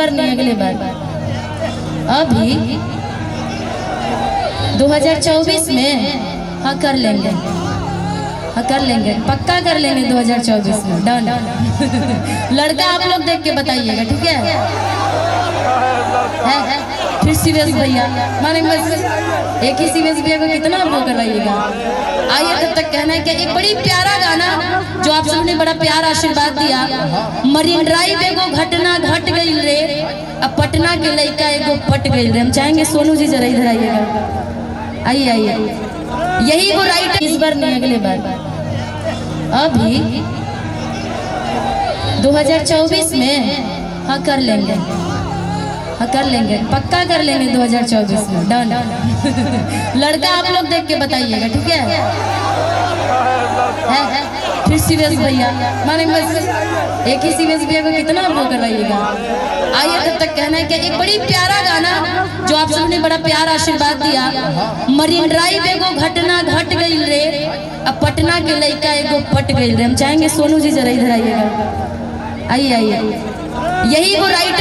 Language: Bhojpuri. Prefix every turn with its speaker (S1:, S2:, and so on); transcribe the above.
S1: बार नहीं, अगले बार। अभी 2024 में हाँ कर लेंगे, हाँ कर लेंगे, पक्का कर लेंगे 2024 में, डन। लड़का आप लोग देख के बताइएगा, ठीक है? फिर सीरियस भैया माने बस एक ही सीरियस भैया को कितना वो करवाइएगा। आइए तब तक कहना है कि एक बड़ी प्यारा गाना जो आप सबने बड़ा प्यार आशीर्वाद दिया। मरीन ड्राइव एगो घटना घट गई रे, अब पटना के लड़का एगो पट गई रे। हम चाहेंगे सोनू जी जरा इधर आइएगा, आइए आइए। यही वो राइट, इस बार नहीं अगले बार। अभी 2024 में हाँ कर लेंगे, हाँ कर लेंगे, पक्का कर लेंगे 2024 में, डन। लड़का आप लोग देख के बताइएगा, ठीक है? फिर सीरियस भैया माने बस एक ही सीरियस भैया को कितना वो करवाइएगा। आइए तब तक कहना है कि एक बड़ी प्यारा गाना जो आप सबने बड़ा प्यार आशीर्वाद दिया। मरीन ड्राइव एगो घटना घट गई रे, अब पटना के लड़का एगो पट गई रे। हम चाहेंगे सोनू जी जरा इधर आइएगा, आइए आइए। यही वो राइट